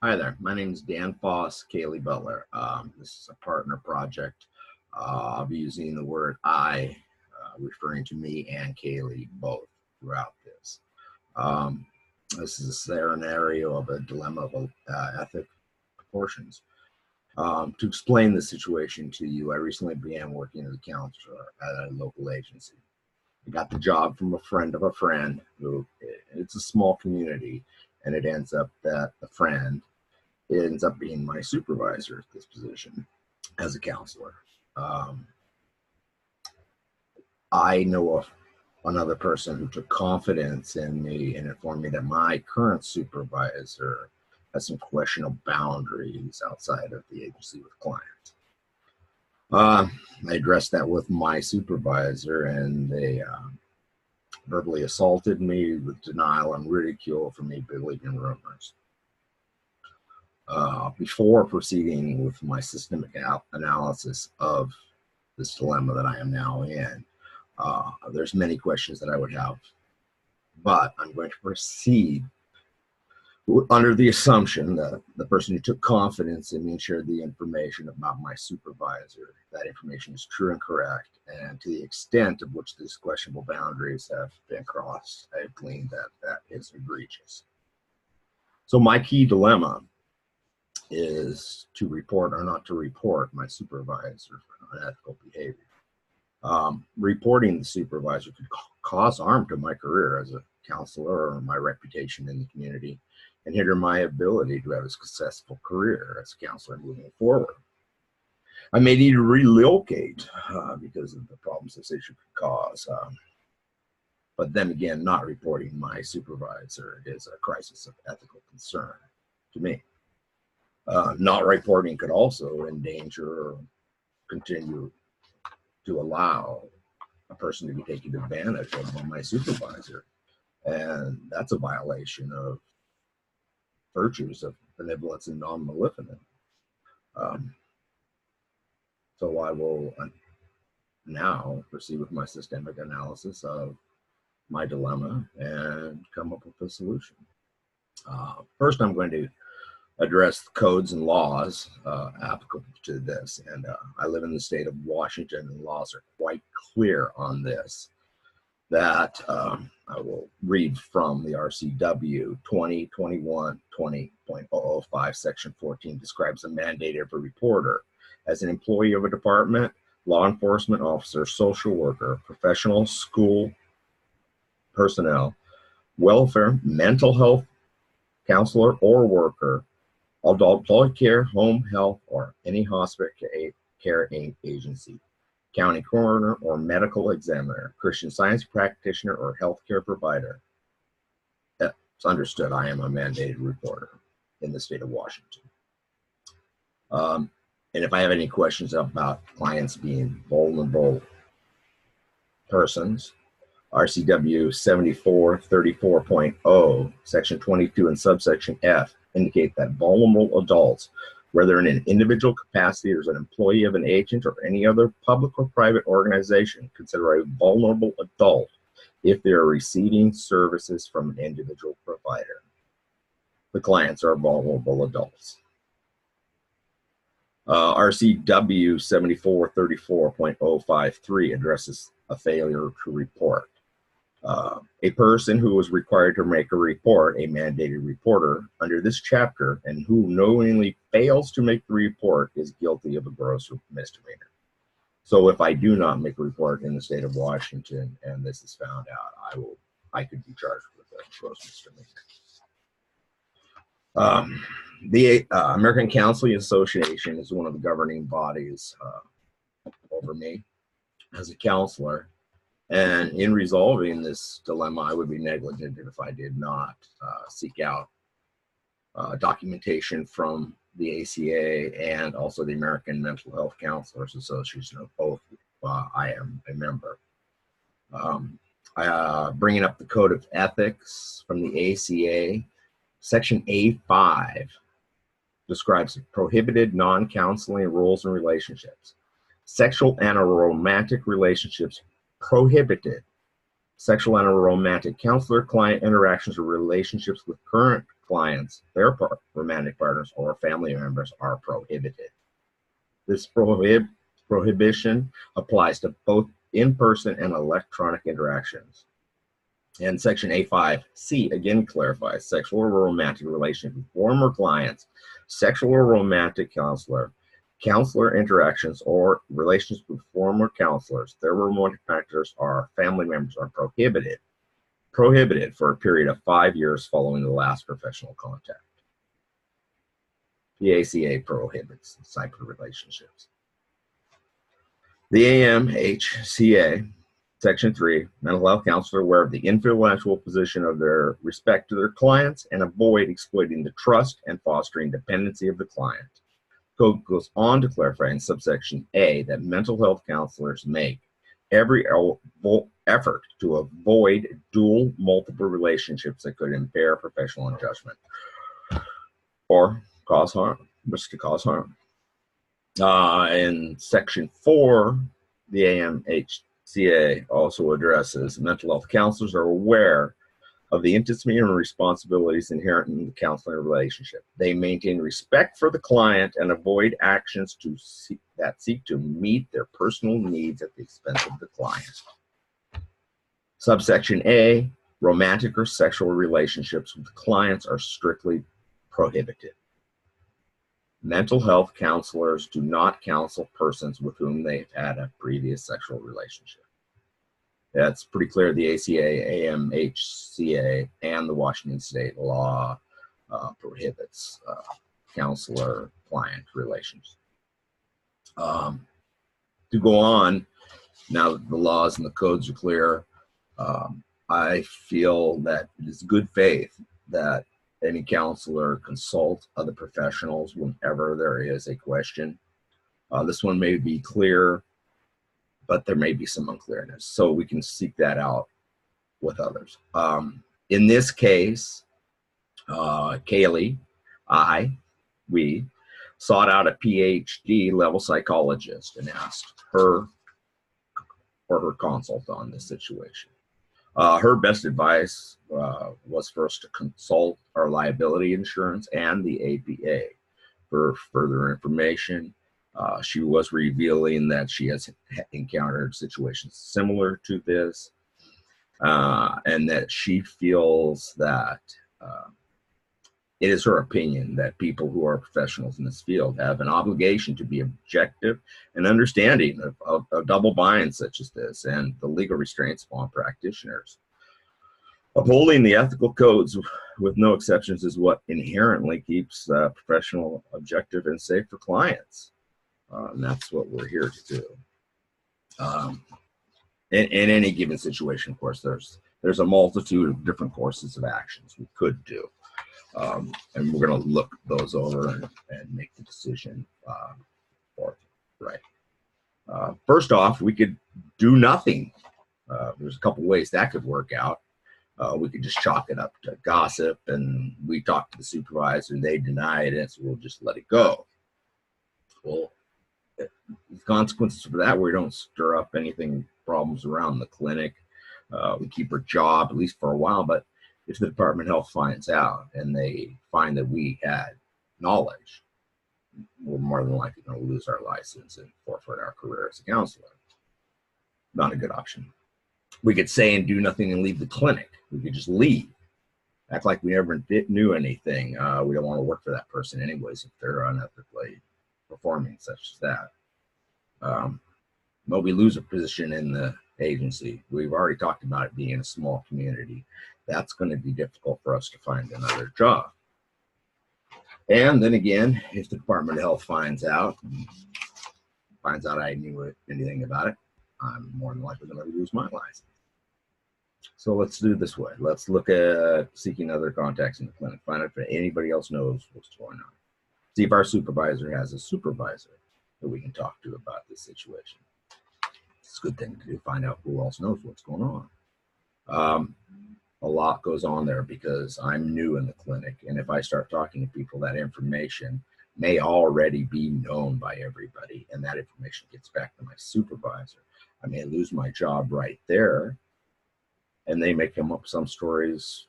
Hi there, my name is Dan Foss, Kaylee Butler. This is a partner project. I'll be using the word I, referring to me and Kaylee both throughout this. Um, this is a scenario of a dilemma of ethic proportions. To explain the situation to you, I recently began working as a counselor at a local agency. I got the job from a friend of a friend who, it's a small community, and it ends up that the friend ends up being my supervisor at this position as a counselor. Um, I know of another person who took confidence in me and informed me that my current supervisor has some questionable boundaries outside of the agency with clients. I addressed that with my supervisor, and they verbally assaulted me with denial and ridicule for me believing rumors. Before proceeding with my systemic analysis of this dilemma that I am now in, there's many questions that I would have, but I'm going to proceed under the assumption that the person who took confidence in me and shared the information about my supervisor, that information is true and correct, and to the extent of which these questionable boundaries have been crossed, I've gleaned that that is egregious. So my key dilemma is to report or not to report my supervisor for unethical behavior. Reporting the supervisor could cause harm to my career as a counselor or my reputation in the community and hinder my ability to have a successful career as a counselor moving forward. I may need to relocate because of the problems this issue could cause. But then again, not reporting my supervisor is a crisis of ethical concern to me. Not reporting could also endanger or continue to allow a person to be taken advantage of by my supervisor. And that's a violation of virtues of benevolence and non-maleficence. Um, so I will now proceed with my systemic analysis of my dilemma and come up with a solution. First, I'm going to address codes and laws applicable to this. And I live in the state of Washington, and laws are quite clear on this. That I will read from the RCW 2021-20.005, Section 14 describes a mandate of a reporter as an employee of a department, law enforcement officer, social worker, professional, school personnel, welfare, mental health counselor or worker, adult care, home health, or any hospital care agency, county coroner or medical examiner, Christian Science practitioner, or healthcare provider. It's understood I am a mandated reporter in the state of Washington. And if I have any questions about clients being vulnerable persons, RCW 7434.0, Section 22 and subsection F indicate that vulnerable adults, whether in an individual capacity or as an employee of an agent or any other public or private organization, consider a vulnerable adult if they are receiving services from an individual provider. The clients are vulnerable adults. RCW 7434.053 addresses a failure to report. A person who is required to make a report, a mandated reporter, under this chapter, and who knowingly fails to make the report is guilty of a gross misdemeanor. So if I do not make a report in the state of Washington and this is found out, I could be charged with a gross misdemeanor. The American Counseling Association is one of the governing bodies over me as a counselor. And in resolving this dilemma, I would be negligent if I did not seek out documentation from the ACA and also the American Mental Health Counselors Association, of both I am a member. Bringing up the Code of Ethics from the ACA, Section A5 describes prohibited non-counseling roles and relationships. Sexual and romantic relationships prohibited. Sexual and romantic counselor-client interactions or relationships with current clients, their romantic partners, or family members are prohibited. This prohibition applies to both in-person and electronic interactions. And Section A5C again clarifies sexual or romantic relations with former clients, sexual or romantic counselor interactions, or relations with former counselors, their romantic partners or family members are prohibited for a period of 5 years following the last professional contact. The ACA prohibits this type of relationships. The AMHCA, Section 3, mental health counselors are aware of the influential position of their respect to their clients and avoid exploiting the trust and fostering dependency of the client. Code goes on to clarify in subsection A that mental health counselors make every effort to avoid dual multiple relationships that could impair professional judgment or cause harm, risk to cause harm. In Section 4, the AMHCA also addresses mental health counselors are aware of the intimacy and responsibilities inherent in the counseling relationship. They maintain respect for the client and avoid actions that seek to meet their personal needs at the expense of the client. Subsection A, romantic or sexual relationships with clients are strictly prohibited. Mental health counselors do not counsel persons with whom they've had a previous sexual relationship. That's pretty clear. The ACA, AMHCA, and the Washington State law prohibits counselor-client relations. To go on, now that the laws and the codes are clear, I feel that it is good faith that any counselor consult other professionals whenever there is a question. This one may be clear, but there may be some unclearness, so we can seek that out with others. In this case, Kaylee, we sought out a PhD level psychologist and asked her for her consult on this situation. Her best advice was for us to consult our liability insurance and the APA for further information. She was revealing that she has encountered situations similar to this, and that she feels that it is her opinion that people who are professionals in this field have an obligation to be objective and understanding of double binds such as this and the legal restraints upon practitioners. Upholding the ethical codes with no exceptions is what inherently keeps professional, objective, and safe for clients. And that's what we're here to do. In any given situation, of course, there's a multitude of different courses of actions we could do. And we're going to look those over and make the decision first off, we could do nothing. There's a couple ways that could work out. We could just chalk it up to gossip, and we talk to the supervisor and they deny it, and so we'll just let it go. Well, the consequences for that, we don't stir up anything problems around the clinic. We keep our job, at least for a while, but if the Department of Health finds out and they find that we had knowledge, we're more than likely going to lose our license and forfeit our career as a counselor. Not a good option. We could say and do nothing and leave the clinic. We could just leave. Act like we never knew anything. We don't want to work for that person anyways if they're unethically performing such as that. But we lose a position in the agency. We've already talked about it being a small community. That's going to be difficult for us to find another job. And then again, if the Department of Health finds out I knew anything about it, I'm more than likely going to lose my license. So let's do it this way. Let's look at seeking other contacts in the clinic. Find out if anybody else knows what's going on. See if our supervisor has a supervisor that we can talk to about this situation. It's a good thing to do. Find out who else knows what's going on. A lot goes on there because I'm new in the clinic, and if I start talking to people, that information may already be known by everybody, and that information gets back to my supervisor. I may lose my job right there, and they may come up with some stories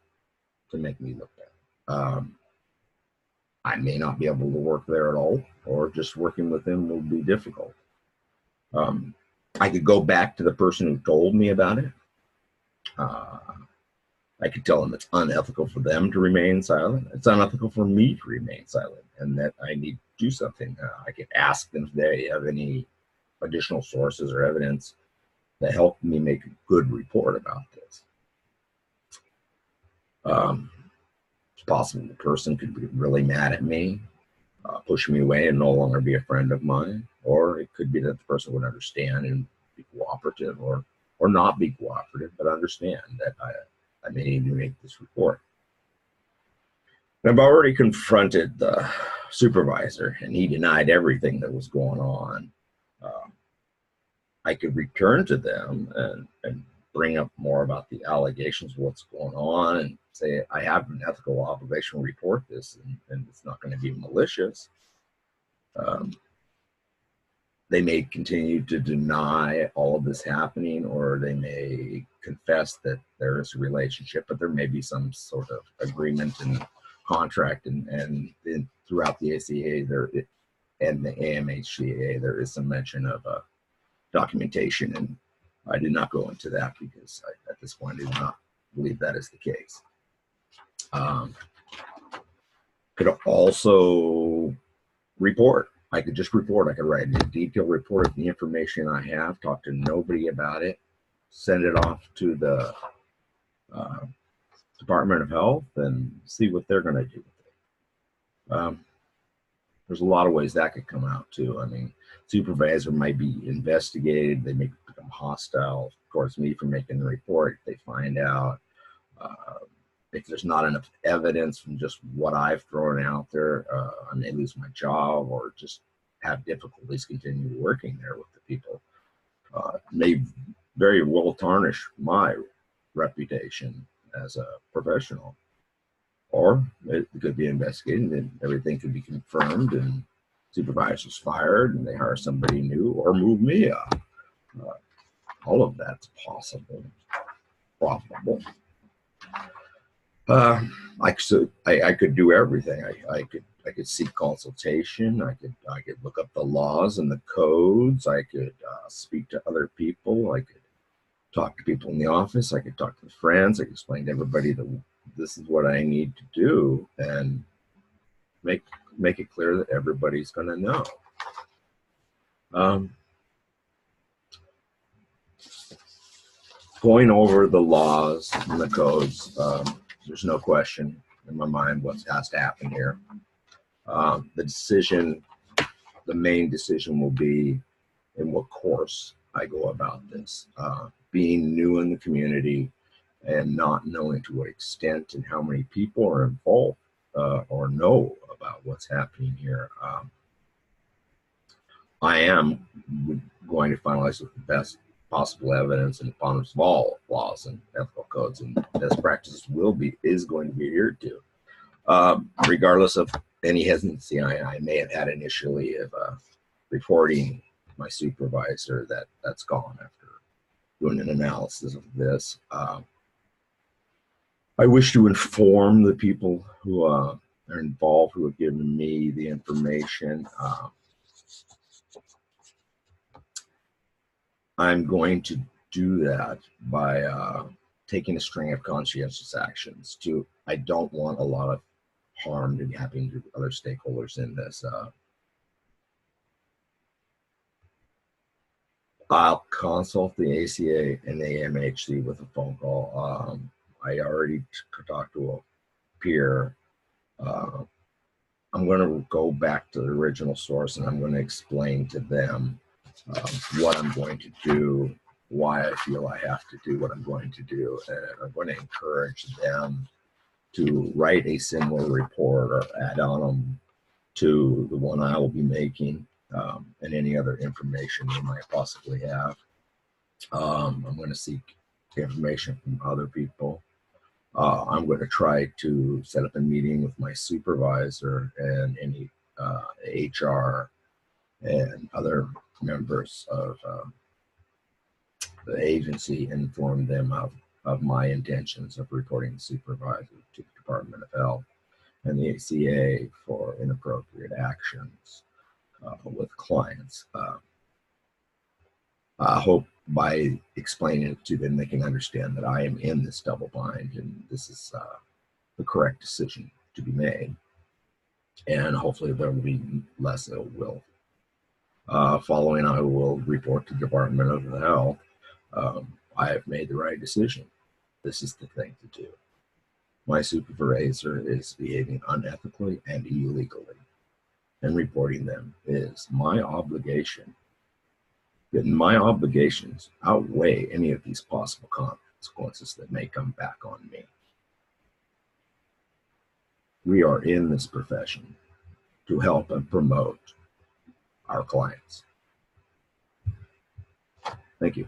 to make me look bad. I may not be able to work there at all, or just working with them will be difficult. I could go back to the person who told me about it. I could tell them it's unethical for them to remain silent. It's unethical for me to remain silent, and that I need to do something. I could ask them if they have any additional sources or evidence that help me make a good report about this. It's possible the person could be really mad at me, push me away and no longer be a friend of mine, or it could be that the person would understand and be cooperative, or not be cooperative, but understand that I may need to make this report. And I've already confronted the supervisor, and he denied everything that was going on. I could return to them and bring up more about the allegations, what's going on, and say, I have an ethical obligation to report this, and it's not going to be malicious. They may continue to deny all of this happening, or they may confess that there is a relationship, but there may be some sort of agreement and contract, and throughout the ACA and the AMHCA, there is some mention of documentation, and I did not go into that because at this point I do not believe that is the case. Could also report. I could just report. I could write a detailed report of the information I have, talk to nobody about it, send it off to the Department of Health, and see what they're going to do with it. There's a lot of ways that could come out too. I mean, supervisor might be investigated. They may become hostile towards me for making the report. If they find out, if there's not enough evidence from just what I've thrown out there, I may lose my job or just have difficulties continuing working there with the people. May very well tarnish my reputation as a professional. Or it could be investigated and everything could be confirmed and supervisor's fired and they hire somebody new or move me up. All of that's possible, probable. I could do everything. I could seek consultation. I could look up the laws and the codes. I could speak to other people. I could talk to people in the office. I could talk to friends. I could explain to everybody that this is what I need to do, and make it clear that everybody's going to know. Going over the laws and the codes, there's no question in my mind what has to happen here. The main decision will be in what course I go about this. Being new in the community and not knowing to what extent and how many people are involved or know about what's happening here. I am going to finalize with the best possible evidence and upon all laws and ethical codes and best practices is going to be adhered to. Regardless of any hesitancy I may have had initially of reporting my supervisor, that's gone after doing an analysis of this. I wish to inform the people who are involved, who have given me the information. I'm going to do that by taking a string of conscientious actions. I don't want a lot of harm to be happening to other stakeholders in this. I'll consult the ACA and the AMHC with a phone call. I already talked to a peer. I'm going to go back to the original source and I'm going to explain to them what I'm going to do, why I feel I have to do what I'm going to do. And I'm going to encourage them to write a similar report or add on them to the one I will be making, and any other information they might possibly have. I'm going to seek information from other people. I'm going to try to set up a meeting with my supervisor and any HR and other members of the agency, inform them of my intentions of reporting the supervisor to the Department of Health. and the ACA for inappropriate actions with clients. I hope by explaining it to them, they can understand that I am in this double bind and this is the correct decision to be made. And hopefully there will be less ill will. Following, I will report to the Department of Health. I have made the right decision. This is the thing to do. My supervisor is behaving unethically and illegally, and reporting them is my obligation. And my obligations outweigh any of these possible consequences that may come back on me. We are in this profession to help and promote our clients. Thank you.